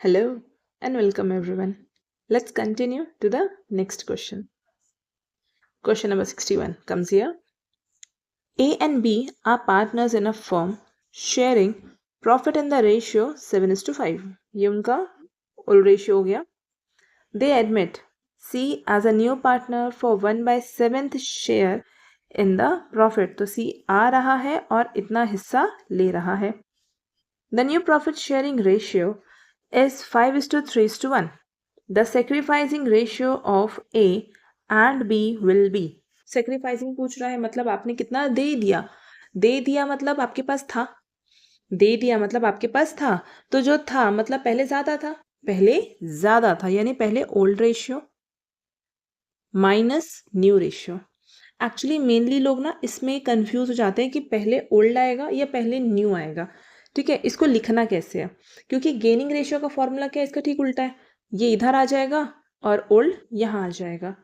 Hello and welcome everyone. Let's continue to the next question. Question number 61 comes here. A and B are partners in a firm sharing profit in the ratio 7:5. ये उनका old ratio हो गया. They admit C as a new partner for 1/7th share in the profit. तो C आ रहा है और इतना हिस्सा ले रहा है. The new profit sharing ratio is 5:3:1. The sacrificing ratio of A and B will be. Sacrificing पूछ रहा है मतलब आपने कितना दे दिया. दे दिया मतलब आपके पास था. दे दिया मतलब आपके पास था. तो जो था मतलब पहले ज्यादा था. पहले ज्यादा था यानी पहले old ratio minus new ratio. Actually mainly लोग ना इसमें कंफ्यूज हो जाते हैं कि पहले ओल्ड आएगा या पहले न्यू आएगा. ठीक है, इसको लिखना कैसे है, क्योंकि गेनिंग रेशियो का फॉर्मूला क्या है, इसका ठीक उल्टा है. ये इधर आ जाएगा और ओल्ड यहाँ आ जाएगा.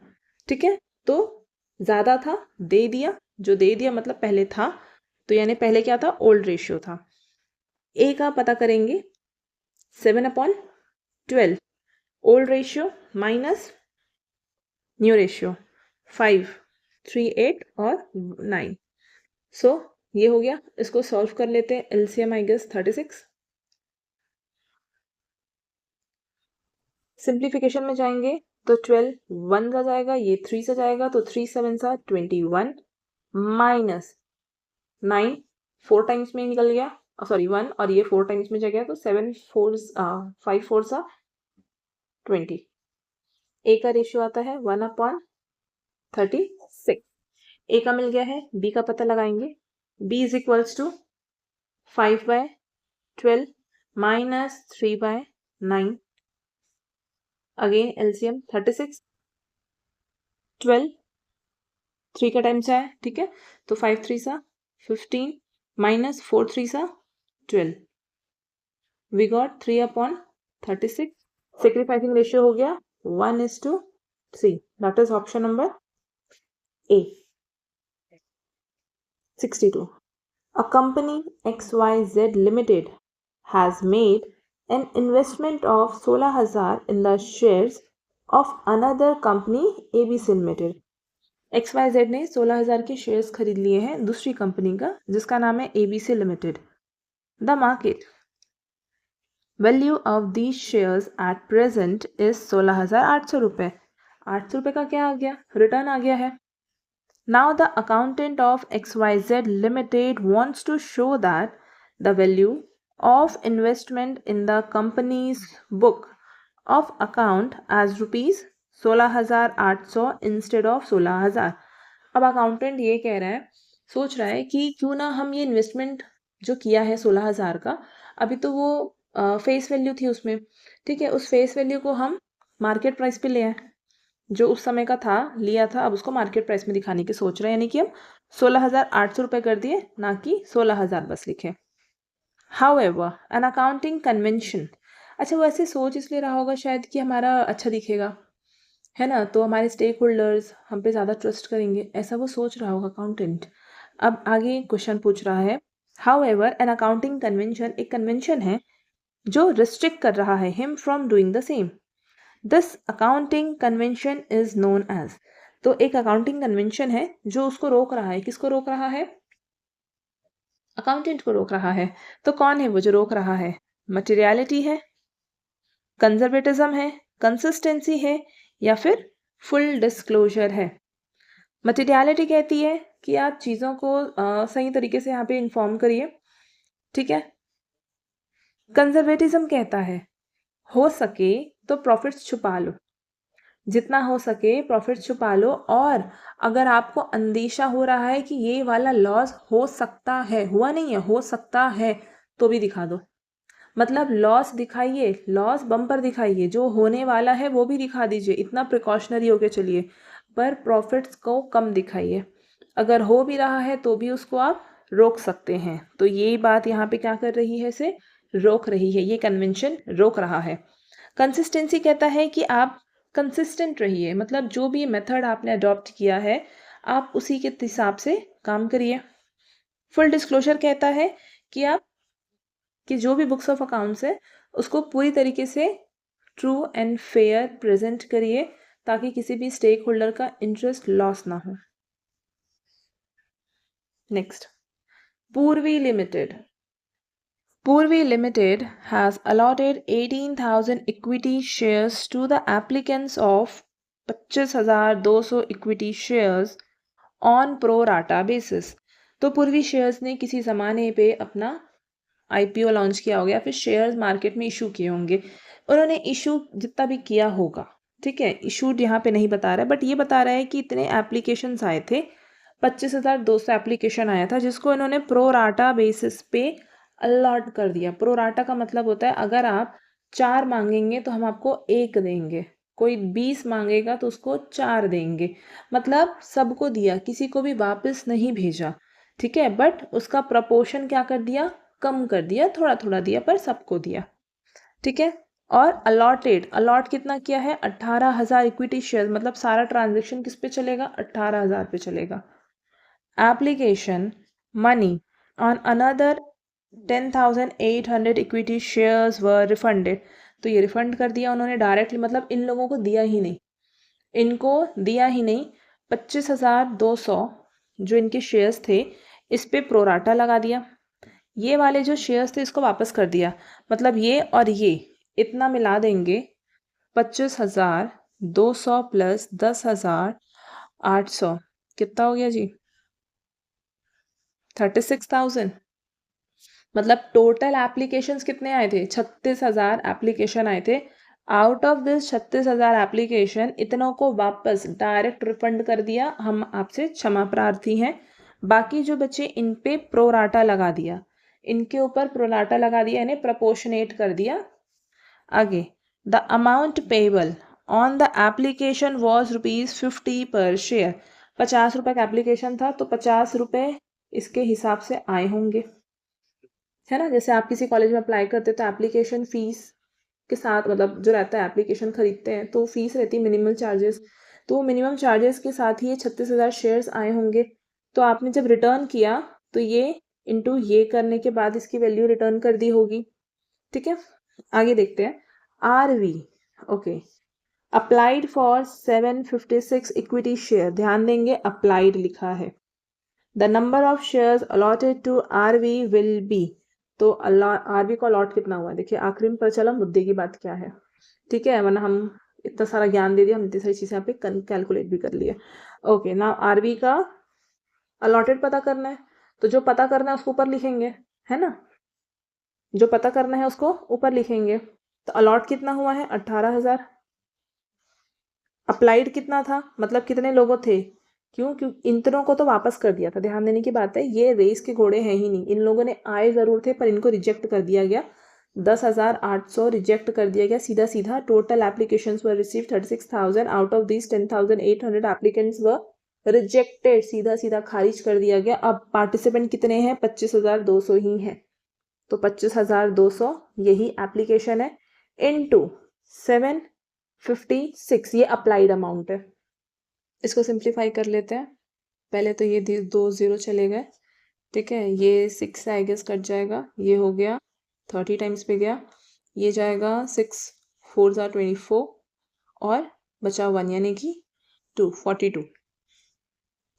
ठीक है, तो ज्यादा था, दे दिया. जो दे दिया मतलब पहले था, तो यानी पहले क्या था, ओल्ड रेशियो था. ए का पता करेंगे 7/12 old ratio minus new ratio 5, 3, 8 और 9. सो ये हो गया. इसको सॉल्व कर लेते हैं. LCM I guess 36. सिंप्लीफिकेशन में जाएंगे तो 12 1 का जाएगा, ये 3 से जाएगा तो 3 7 सा 21 माइनस 9 4 टाइम्स में निकल गया, सॉरी 1 और ये 4 टाइम्स में जगह तो 7 4 5 4 सा 20. ए का रेशियो आता है 1/36. ए का मिल गया है. बी का पता लगाएंगे. B is equals to 5/12 minus 3/9. Again LCM 36. 12 3 का टाइम से है. ठीक है, तो 5 3 सा 15 माइनस 4 3 सा 12. We got 3/36. सेक्रीफाइसिंग रेशियो हो गया 1:3. That is option number A. 62. A company XYZ Limited has made an investment of 16,000 in the shares of another company ABC Limited. XYZ ने 16,000 के शेयर्स खरीद लिए हैं दूसरी कंपनी का जिसका नाम है ABC Limited. The market value of these shares at present is 16,800 रुपए. 800 रुपए का क्या आ गया, रिटर्न आ गया है. Now the accountant of XYZ Limited wants to show that the value of investment in the company's book of account as rupees 16,800 instead of 16,000. अब accountant ये कह रहा है, सोच रहा है कि क्यों ना हम ये इन्वेस्टमेंट जो किया है 16,000 का, अभी तो वो फेस वैल्यू थी उसमें. ठीक है, उस फेस वैल्यू को हम मार्केट प्राइस पे ले आए. जो उस समय का था लिया था, अब उसको मार्केट प्राइस में दिखाने की सोच रहे हैं, यानी कि हम 16,800 रुपए कर दिए, ना कि 16,000 बस लिखे. However, an accounting convention. अच्छा, वो ऐसे सोच इसलिए रहा होगा शायद कि हमारा अच्छा दिखेगा, है ना, तो हमारे स्टेक होल्डर्स हम पे ज़्यादा ट्रस्ट करेंगे, ऐसा वो सोच रहा होगा अकाउंटेंट. अब आगे क्वेश्चन पूछ रहा है. However, an accounting convention एक कन्वेंशन है जो रिस्ट्रिक्ट कर रहा है him from doing the same. This accounting convention is known as. तो एक अकाउंटिंग कन्वेंशन है जो उसको रोक रहा है. किसको रोक रहा है, अकाउंटेंट को रोक रहा है. तो कौन है वो जो रोक रहा है, मटेरियलिटी है, कंजर्वेटिज्म है, कंसिस्टेंसी है, या फिर फुल डिस्क्लोजर है. मटेरियलिटी कहती है कि आप चीज़ों को सही तरीके से यहाँ पे इन्फॉर्म करिए. ठीक है. कंजर्वेटिज्म कहता है हो सके तो प्रॉफिट्स छुपा लो, जितना हो सके प्रॉफिट्स छुपा लो, और अगर आपको अंदेशा हो रहा है कि ये वाला लॉस हो सकता है, हुआ नहीं है, हो सकता है, तो भी दिखा दो. मतलब लॉस दिखाइए, लॉस बम्पर दिखाइए, जो होने वाला है वो भी दिखा दीजिए, इतना प्रिकॉशनरी होके चलिए, पर प्रॉफिट्स को कम दिखाइए. अगर हो भी रहा है तो भी उसको आप रोक सकते हैं. तो ये बात यहाँ पे क्या कर रही है, इसे रोक रही है, ये कन्वेंशन रोक रहा है. कंसिस्टेंसी कहता है कि आप कंसिस्टेंट रहिए, मतलब जो भी मेथड आपने अडॉप्ट किया है आप उसी के हिसाब से काम करिए. फुल डिस्क्लोजर कहता है कि आप कि जो भी बुक्स ऑफ अकाउंट्स है उसको पूरी तरीके से ट्रू एंड फेयर प्रेजेंट करिए ताकि किसी भी स्टेक होल्डर का इंटरेस्ट लॉस ना हो। नेक्स्ट, पूर्वी limited. Purvi Limited has allotted 18,000 equity shares to the applicants of 25,200 equity shares on pro rata basis। तो पूर्वी शेयर्स ने किसी ज़माने पे अपना IPO लॉन्च किया होगा या फिर शेयर्स मार्केट में इशू किए होंगे। उन्होंने इशू जितना भी किया होगा, ठीक है, इशूड यहाँ पे नहीं बता रहा है, बट ये बता रहा है कि इतने एप्लीकेशंस आए थे, 25,200 एप्लीकेशन आया था, जिसको इन्होंने प्रो राटा बेसिस पे अलॉट कर दिया। प्रो राटा का मतलब होता है अगर आप 4 मांगेंगे तो हम आपको 1 देंगे, कोई 20 मांगेगा तो उसको 4 देंगे, मतलब सबको दिया, किसी को भी वापस नहीं भेजा, ठीक है। बट उसका प्रपोर्शन क्या कर दिया, कम कर दिया, थोड़ा थोड़ा दिया पर सबको दिया, ठीक है। और अलॉटेड, अलॉट कितना किया है, 18,000 इक्विटी शेयर, मतलब सारा ट्रांजेक्शन किस पे चलेगा, 18,000 पे चलेगा। Application money on another 10,800 equity shares were refunded, तो ये रिफंड कर दिया उन्होंने डायरेक्टली, मतलब इन लोगों को दिया ही नहीं, इनको दिया ही नहीं। 25,200 जो इनके शेयर्स थे इस पे प्रोराटा लगा दिया, ये वाले जो शेयर्स थे इसको वापस कर दिया, मतलब ये और ये इतना मिला देंगे, 25,200 प्लस 10,800 कितना हो गया जी, 36,000। मतलब टोटल एप्लीकेशंस कितने आए थे, 36,000 एप्लीकेशन आए थे। आउट ऑफ दिस 36,000 एप्लीकेशन इतनों को वापस डायरेक्ट रिफंड कर दिया, हम आपसे क्षमा प्रार्थी हैं। बाकी जो बच्चे इन पे प्रोराटा लगा दिया, इनके ऊपर प्रोराटा लगा दिया, इन्हें प्रपोर्शनेट कर दिया। आगे, the amount payable on the application was ₹50 पर शेयर, 50 रुपये का एप्लीकेशन था तो 50 रुपये इसके हिसाब से आए होंगे, है ना। जैसे आप किसी कॉलेज में अप्लाई करते तो एप्लीकेशन फीस के साथ, मतलब जो रहता है एप्लीकेशन खरीदते हैं तो फीस रहती है मिनिमम चार्जेस, तो मिनिमम चार्जेस के साथ ही ये 36,000 शेयर्स आए होंगे। तो आपने जब रिटर्न किया तो ये इंटू ये करने के बाद इसकी वैल्यू रिटर्न कर दी होगी, ठीक है। आगे देखते हैं, RV, okay, applied for 756 equity share, ध्यान देंगे अप्लाइड लिखा है। The number of shares allotted to RV will be, तो RV को अलॉट कितना हुआ, देखिए आखिरी में पता चला मुद्दे की बात क्या है, ठीक है, वरना हम इतना सारा ज्ञान दे दिया, हम इतनी सारी चीज़ें यहाँ पे कैलकुलेट भी कर लिए। ओके, ना RV का अलॉटेड पता करना है, तो जो पता करना है उसको ऊपर लिखेंगे, है ना, जो पता करना है उसको ऊपर लिखेंगे। तो अलॉट कितना हुआ है, 18,000। अप्लाइड कितना था, मतलब कितने लोगों थे, क्यों इंतनों को तो वापस कर दिया था, ध्यान देने की बात है, ये रेस के घोड़े हैं ही नहीं, इन लोगों ने आए ज़रूर थे पर इनको रिजेक्ट कर दिया गया, 10,800 रिजेक्ट कर दिया गया सीधा सीधा। Total applications were receive 36,000, out of this 10,800 applicants were rejected, सीधा सीधा खारिज कर दिया गया। अब पार्टिसिपेंट कितने हैं, 25,200 ही हैं, तो 25,200 यही एप्लीकेशन है, इनटू 756, ये अप्लाइड अमाउंट है। इसको सिंप्लीफाई कर लेते हैं, पहले तो ये 2 0 चले गए, ठीक है, ये 6 आई गेस कट जाएगा, ये हो गया 30 टाइम्स पे गया, ये जाएगा 6 4 24 और बचा 1 यानी कि 42,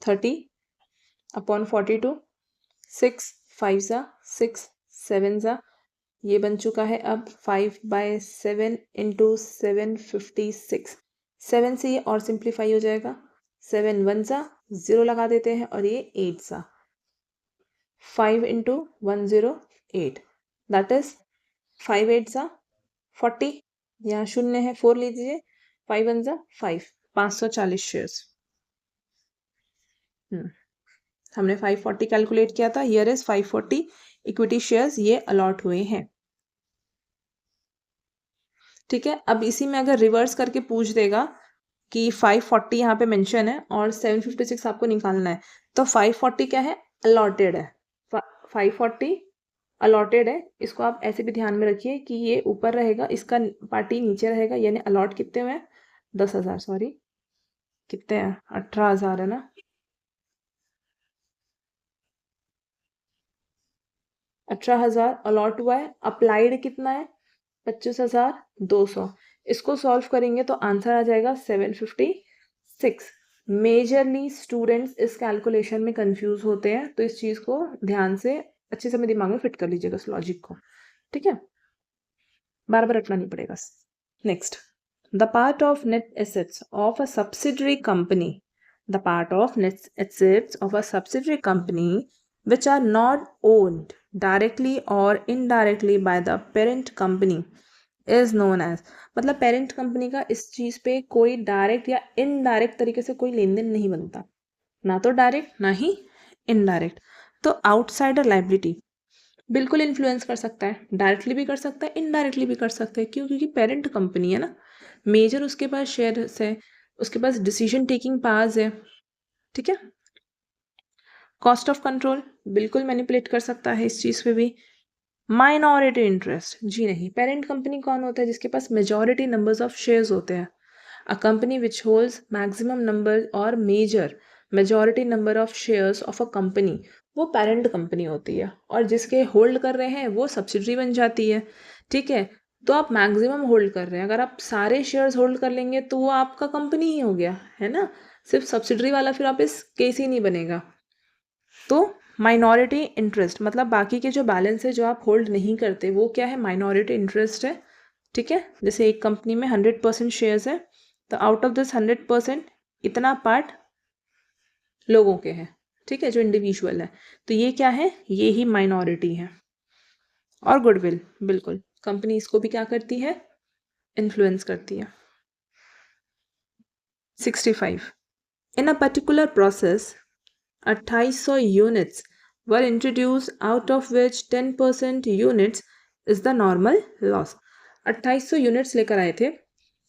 30 अपॉन 42, 6 5 6 7 ये बन चुका है अब 5/7 इंटू 756, 7 से ये और सिंप्लीफाई हो जाएगा, 7 1 0 लगा देते हैं और ये 8 5 इंटू 108, दैट इज 5 8 40, यहाँ शून्य है 4 लीजिए, 5 1 5, 540 शेयर्स। हमने 540 कैलकुलेट किया था, हियर इज 540 इक्विटी शेयर्स ये अलॉट हुए हैं, ठीक है। अब इसी में अगर रिवर्स करके पूछ देगा कि 540 यहाँ पे मेंशन है और 756 आपको निकालना है, तो 540 क्या है, अलॉटेड है, 540 अलॉटेड है, इसको आप ऐसे भी ध्यान में रखिए कि ये ऊपर रहेगा, इसका पार्टी नीचे रहेगा, यानी अलॉट कितने हुए हैं, 10,000, सॉरी कितने हैं, 18,000 है ना, 18,000 अलॉट हुआ है। अप्लाइड कितना है, 25,200। इसको सॉल्व करेंगे तो आंसर आ जाएगा 756। मेजरली स्टूडेंट्स इस कैलकुलेशन में कंफ्यूज होते हैं, तो इस चीज को ध्यान से अच्छे से अपने दिमाग में फिट कर लीजिएगा इस लॉजिक को, ठीक है, बार बार रटना नहीं पड़ेगा। Next, the part of net assets of a subsidiary company, the part of net assets of a subsidiary company which are not owned directly or indirectly by the parent company is known as, मतलब parent company का इस चीज पे कोई direct या indirect तरीके से कोई लेन देन नहीं बनता, ना तो डायरेक्ट ना ही इनडायरेक्ट। तो आउटसाइडर लाइबिलिटी बिल्कुल इन्फ्लुएंस कर सकता है, डायरेक्टली भी कर सकता है, इनडायरेक्टली भी कर सकता है। क्यों? क्योंकि पेरेंट कंपनी है ना, मेजर उसके पास शेयर्स है, उसके पास डिसीजन टेकिंग पावर्स है, ठीक है। कॉस्ट ऑफ कंट्रोल बिल्कुल मैनिपुलेट कर सकता है इस चीज पे भी। माइनॉरिटी इंटरेस्ट, जी नहीं, पेरेंट कंपनी कौन होता है? जिसके पास मेजॉरिटी नंबर्स ऑफ शेयर्स होते हैं। A company which holds maximum number और major majority number of shares of a company, वो पेरेंट कंपनी होती है, और जिसके होल्ड कर रहे हैं वो सब्सिडरी बन जाती है, ठीक है। तो आप मैक्सिमम होल्ड कर रहे हैं, अगर आप सारे शेयर्स होल्ड कर लेंगे तो वो आपका कंपनी ही हो गया, है ना। सिर्फ सब्सिडरी वाला फिर आप इस केस ही नहीं बनेगा। तो माइनॉरिटी इंटरेस्ट मतलब बाकी के जो बैलेंस है जो आप होल्ड नहीं करते, वो क्या है? माइनॉरिटी इंटरेस्ट है, ठीक है। जैसे एक कंपनी में 100% शेयर्स है, तो आउट ऑफ दिस 100% इतना पार्ट लोगों के हैं, ठीक है, जो इंडिविजुअल है, तो ये क्या है? ये ही माइनॉरिटी है। और गुडविल, बिल्कुल कंपनी इसको भी क्या करती है? इन्फ्लुएंस करती है। 65, in a particular process 2800 units were introduced, out of which 10% units is the normal loss। 2800 units लेकर आए थे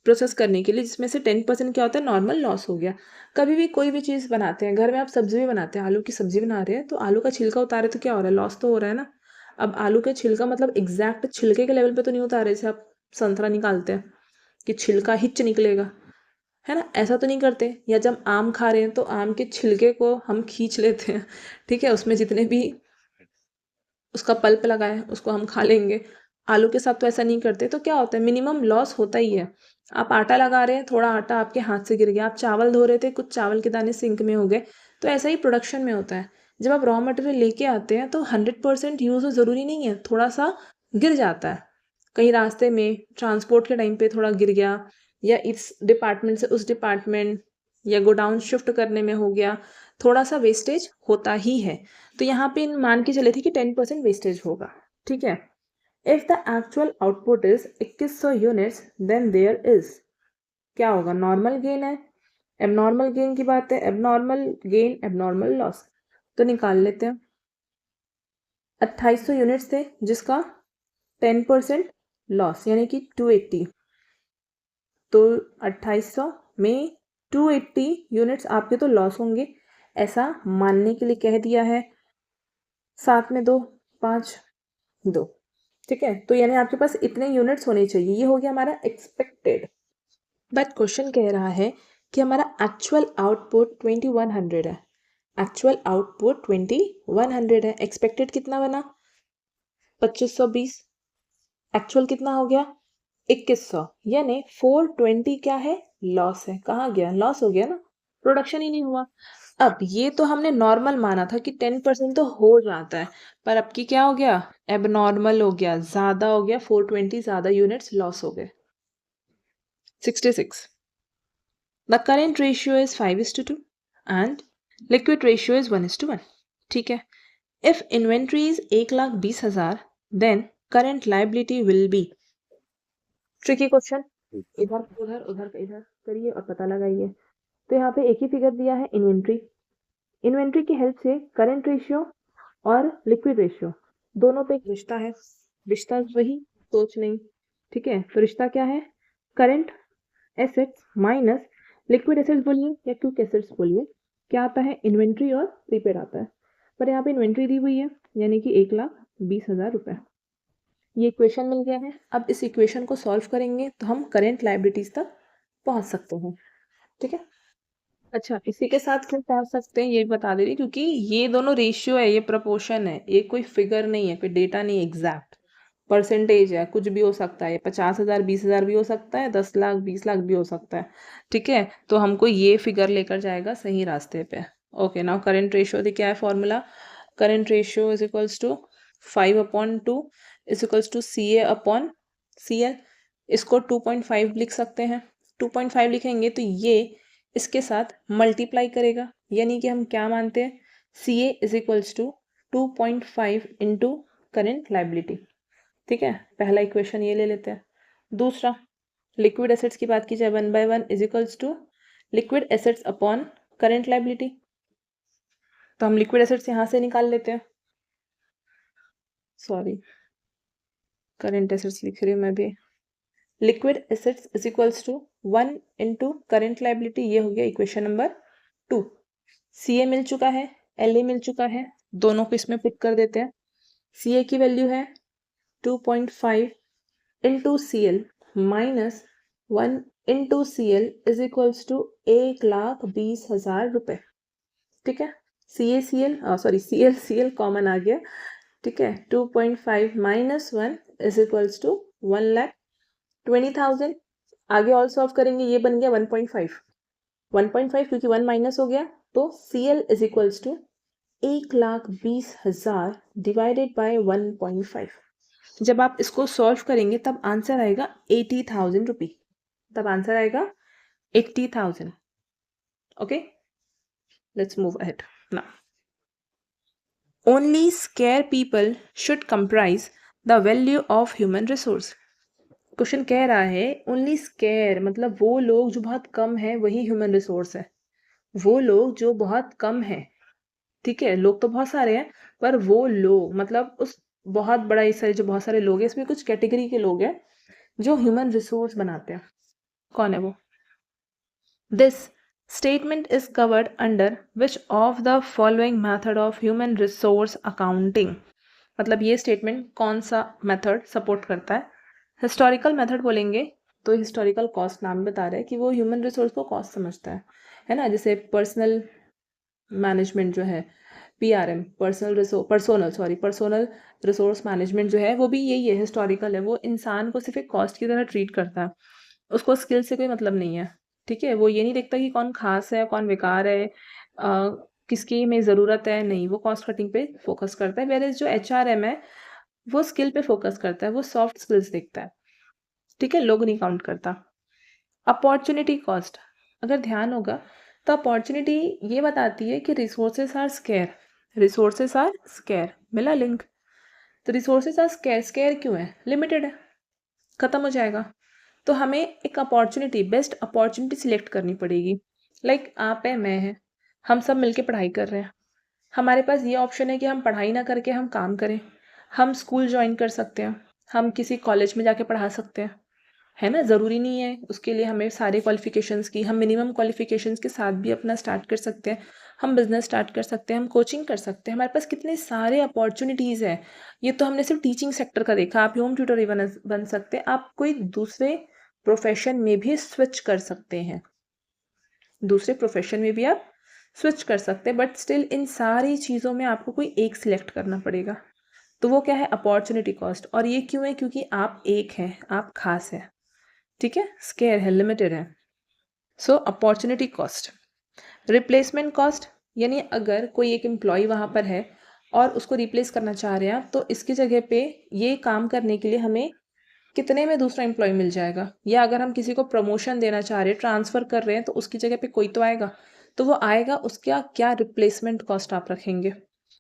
प्रोसेस करने के लिए, जिसमें से 10% क्या होता है? नॉर्मल लॉस हो गया। कभी भी कोई भी चीज़ बनाते हैं, घर में आप सब्जी भी बनाते हैं, आलू की सब्जी बना रहे हैं, तो आलू का छिलका उतारे तो क्या हो रहा है? लॉस तो हो रहा है ना। अब आलू का छिलका मतलब एग्जैक्ट छिलके के लेवल पे तो नहीं उतारे, जैसे आप संतरा निकालते हैं कि छिलका हिच निकलेगा, है ना, ऐसा तो नहीं करते। या जब आम खा रहे हैं तो आम के छिलके को हम खींच लेते हैं, ठीक है, उसमें जितने भी उसका पल्प लगा है उसको हम खा लेंगे। आलू के साथ तो ऐसा नहीं करते, तो क्या होता है? मिनिमम लॉस होता ही है। आप आटा लगा रहे हैं, थोड़ा आटा आपके हाथ से गिर गया, आप चावल धो रहे थे, कुछ चावल के दाने सिंक में हो गए, तो ऐसा ही प्रोडक्शन में होता है। जब आप रॉ मटेरियल लेके आते हैं तो 100% यूज़ हो ज़रूरी नहीं है, थोड़ा सा गिर जाता है, कहीं रास्ते में ट्रांसपोर्ट के टाइम पे थोड़ा गिर गया, या इस डिपार्टमेंट से उस डिपार्टमेंट या गोडाउन शिफ्ट करने में हो गया, थोड़ा सा वेस्टेज होता ही है। तो यहाँ पे मान के चले थे कि 10% वेस्टेज होगा, ठीक है। If the actual output is 2100 units then there is, क्या होगा? नॉर्मल गेन है, एबनॉर्मल गेन की बात है, एबनॉर्मल गेन एबनॉर्मल लॉस, तो निकाल लेते हैं। 2800 यूनिट्स थे जिसका 10% लॉस यानी कि 280, तो 2800 में 280 यूनिट्स आपके तो लॉस होंगे, ऐसा मानने के लिए कह दिया है। 7 में 2 5 2, ठीक है, तो यानी आपके पास इतने यूनिट्स होने चाहिए, ये हो गया हमारा एक्सपेक्टेड। बट क्वेश्चन कह रहा है कि हमारा एक्चुअल आउटपुट 2100 है, एक्चुअल आउटपुट 2100 है, एक्सपेक्टेड कितना बना? 2520, एक्चुअल कितना हो गया? 2100, यानी 420 क्या है? लॉस है। कहाँ गया? लॉस हो गया ना, प्रोडक्शन ही नहीं हुआ। अब ये तो हमने नॉर्मल माना था कि 10% तो हो जाता है, पर अब की क्या हो गया? एबनॉर्मल हो गया, ज्यादा हो गया, 420 ज्यादा यूनिट्स लॉस हो गए। 66, the current ratio is 5:2 and liquid ratio is 1:1, ठीक है। If inventory is 1,20,000 then current liability will be, tricky question, इधर उधर उधर इधर करिए और पता लगाइए। तो यहाँ पे एक ही फिगर दिया है, इन्वेंट्री। इन्वेंट्री की हेल्प से करंट रेशियो और लिक्विड रेशियो दोनों पे एक रिश्ता है, रिश्ता वही, सोच नहीं, ठीक है। तो रिश्ता क्या है? Current assets minus liquid assets बोलिए या क्विक एसेट्स बोलिए, क्या आता है? इन्वेंट्री और प्रीपेड आता है। पर यहाँ पे इन्वेंट्री दी हुई है यानी कि 1,20,000 रुपए, ये इक्वेशन मिल गया है। अब इस इक्वेशन को सॉल्व करेंगे तो हम करेंट लायबिलिटीज तक पहुंच सकते हैं, ठीक है। अच्छा, इसी के साथ फिर पहुंच सकते हैं, ये बता दे रही, क्योंकि ये दोनों रेशियो है, ये प्रोपोर्शन है, ये कोई फिगर नहीं है, कोई डेटा नहीं एग्जैक्ट, परसेंटेज है, कुछ भी हो सकता है, 50,000 20,000 भी हो सकता है, 10 लाख 20 लाख भी हो सकता है। ठीक है, तो हमको ये फिगर लेकर जाएगा सही रास्ते पे। ओके, नाउ करेंट रेशियो दी क्या है formula, current ratio is equals to 5/2 is equals to CA upon CL। इसको 2.5 लिख सकते हैं, 2.5 लिखेंगे तो ये इसके साथ मल्टीप्लाई करेगा, यानी कि हम क्या मानते हैं, CA is equals to 2.5 into current liability. ठीक है, पहला इक्वेशन ये ले लेते हैं। दूसरा, लिक्विड एसेट्स की बात की जाए 1/1 is equals to liquid assets upon current liability. तो हम लिक्विड एसेट्स यहां से निकाल लेते हैं, सॉरी करेंट एसेट्स लिख रही हूँ मैं भी। Liquid assets is equals to 1 into current liability, ये हो गया इक्वेशन नंबर 2। CA मिल चुका है, LA मिल चुका है, दोनों को इसमें पुट कर देते हैं। CA की वैल्यू है 2.5 into CL minus 1 into CL is equals to 1,20,000 रुपए। ठीक है, CL कॉमन आ गया। ठीक है, 2.5 माइनस 1 इज इक्वल्स टू 1,20,000। आगे और सॉल्व करेंगे, ये बन गया 1.5 क्योंकि 1 माइनस हो गया, तो CL is equals to 1,20,000 divided by 1.5। जब आप इसको सॉल्व करेंगे तब आंसर आएगा 80,000 रुपी, तब आंसर आएगा 80,000। Okay, let's move ahead now. Only square people should comprise the value of human resource. Question कह रहा है ओनली स्केयर मतलब वो लोग जो बहुत कम है वही ह्यूमन रिसोर्स है, वो लोग जो बहुत कम है। ठीक है, लोग तो बहुत सारे हैं पर वो लोग मतलब उस बहुत बड़ा हिस्सा जो बहुत सारे लोग हैं, इसमें कुछ कैटेगरी के लोग हैं जो ह्यूमन रिसोर्स बनाते हैं। कौन है वो? This statement is covered under which of the following method of human resource accounting. मतलब ये स्टेटमेंट कौन सा मेथड सपोर्ट करता है? हिस्टोरिकल मेथड बोलेंगे तो हिस्टोरिकल कॉस्ट नाम बता रहा है कि वो ह्यूमन रिसोर्स को कॉस्ट समझता है ना। जैसे पर्सनल मैनेजमेंट जो है PRM, पर्सोनल रिसोर्स मैनेजमेंट जो है वो भी यही है, हिस्टोरिकल है। वो इंसान को सिर्फ एक कॉस्ट की तरह ट्रीट करता है, उसको स्किल से कोई मतलब नहीं है। ठीक है, वो ये नहीं देखता कि कौन खास है कौन बेकार है, किसकी में ज़रूरत है, नहीं, वो कॉस्ट कटिंग पे फोकस करता है। वेयर जो HRM है वो स्किल पे फोकस करता है, वो सॉफ्ट स्किल्स देखता है। ठीक है, लोग नहीं काउंट करता। अपॉर्चुनिटी कॉस्ट, अगर ध्यान होगा तो अपॉर्चुनिटी ये बताती है कि resources are scarce, resources are scarce, मिला लिंक। तो रिसोर्सेस आर स्केयर, स्केयर क्यों है? लिमिटेड है, खत्म हो जाएगा। तो हमें एक अपॉर्चुनिटी, बेस्ट अपॉर्चुनिटी सिलेक्ट करनी पड़ेगी। लाइक आप है, मैं है, हम सब मिलके पढ़ाई कर रहे हैं। हमारे पास ये ऑप्शन है कि हम पढ़ाई ना करके हम काम करें, हम स्कूल ज्वाइन कर सकते हैं, हम किसी कॉलेज में जाके पढ़ा सकते हैं, है ना। ज़रूरी नहीं है उसके लिए हमें सारे क्वालिफिकेशंस की, हम मिनिमम क्वालिफिकेशंस के साथ भी अपना स्टार्ट कर सकते हैं, हम बिजनेस स्टार्ट कर सकते हैं, हम कोचिंग कर सकते हैं। हमारे पास कितने सारे अपॉर्चुनिटीज़ हैं। ये तो हमने सिर्फ टीचिंग सेक्टर का देखा, आप होम ट्यूटर भी बन सकते हैं, आप कोई दूसरे प्रोफेशन में भी स्विच कर सकते हैं, दूसरे प्रोफेशन में भी आप स्विच कर सकते हैं, बट स्टिल इन सारी चीज़ों में आपको कोई एक सिलेक्ट करना पड़ेगा। तो वो क्या है? Opportunity cost. और ये क्यों है? क्योंकि आप एक हैं, आप खास हैं। ठीक है, स्केयर है, लिमिटेड है। So opportunity cost. Replacement cost, यानी अगर कोई एक एम्प्लॉय वहाँ पर है और उसको रिप्लेस करना चाह रहे हैं तो इसकी जगह पे ये काम करने के लिए हमें कितने में दूसरा एम्प्लॉय मिल जाएगा, या अगर हम किसी को प्रमोशन देना चाह रहे हैं, ट्रांसफ़र कर रहे हैं, तो उसकी जगह पे कोई तो आएगा, तो वो आएगा, उसका क्या रिप्लेसमेंट कॉस्ट आप रखेंगे।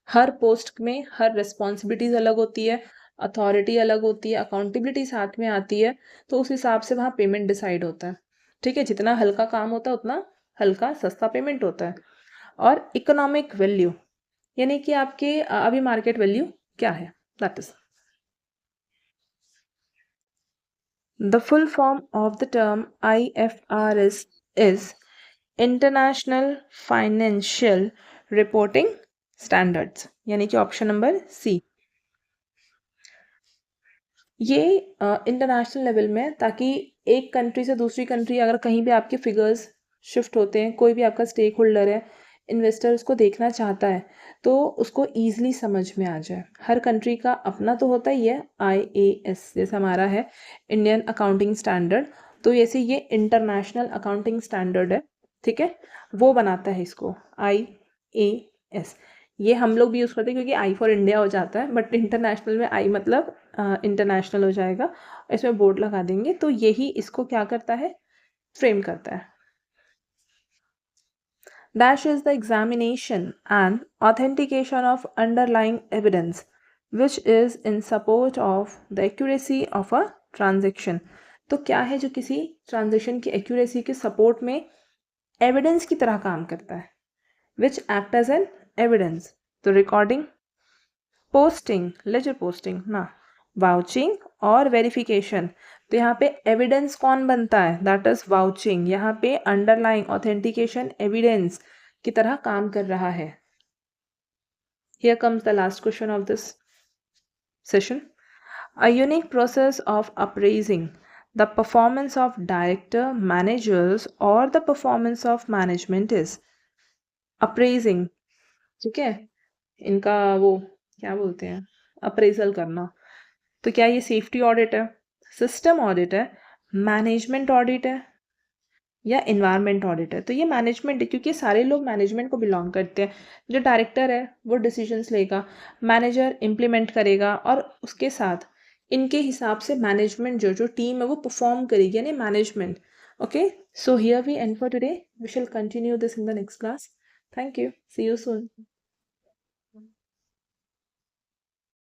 हर पोस्ट में हर रिस्पॉन्सिबिलिटीज़ अलग होती है, अथॉरिटी अलग होती है, अकाउंटेबिलिटी साथ में आती है, तो उस हिसाब से वहाँ पेमेंट डिसाइड होता है। ठीक है, जितना हल्का काम होता है उतना हल्का सस्ता पेमेंट होता है। और इकोनॉमिक वैल्यू, यानी कि आपके अभी मार्केट वैल्यू क्या है, that is the full form of the term IFRS is international financial reporting standards, यानी कि ऑप्शन नंबर C। ये इंटरनेशनल लेवल में, ताकि एक कंट्री से दूसरी कंट्री अगर कहीं भी आपके फिगर्स शिफ्ट होते हैं, कोई भी आपका स्टेक होल्डर है इन्वेस्टर उसको देखना चाहता है तो उसको ईजिली समझ में आ जाए। हर कंट्री का अपना तो होता ही है, IAS जैसे हमारा है इंडियन अकाउंटिंग स्टैंडर्ड, तो जैसे ये इंटरनेशनल अकाउंटिंग स्टैंडर्ड है, ठीक है, वो बनाता है इसको IAS। ये हम लोग भी यूज़ करते हैं क्योंकि आई फॉर इंडिया हो जाता है, बट इंटरनेशनल में आई मतलब इंटरनेशनल हो जाएगा, इसमें बोर्ड लगा देंगे, तो यही इसको क्या करता है, फ्रेम करता है। Dash is the examination and authentication of underlying evidence which is in support of the accuracy of a transaction। तो क्या है जो किसी ट्रांजेक्शन की एक्यूरेसी के सपोर्ट में एविडेंस की तरह काम करता है, which act as an evidence। तो रिकॉर्डिंग, पोस्टिंग, लेजर पोस्टिंग ना, वाउचिंग और वेरिफिकेशन। तो यहाँ पे एविडेंस कौन बनता है, दैट इज वाउचिंग। यहाँ पे अंडरलाइंग ऑथेंटिकेशन एविडेंस की तरह काम कर रहा है। Here comes the last question of this session. A unique process of appraising the performance of director, managers or the performance of management is appraising। ठीक है, इनका वो क्या बोलते हैं, अप्रेजल करना। तो क्या ये सेफ्टी ऑडिट है, सिस्टम ऑडिट है, मैनेजमेंट ऑडिट है या इन्वायरमेंट ऑडिट है? तो ये मैनेजमेंट है क्योंकि सारे लोग मैनेजमेंट को बिलोंग करते हैं। जो डायरेक्टर है वो डिसीजंस लेगा, मैनेजर इम्प्लीमेंट करेगा और उसके साथ इनके हिसाब से मैनेजमेंट जो टीम है वो परफॉर्म करेगी, यानी management. Okay, so here we end for today, we shall continue this in the next class. Thank you, see you soon.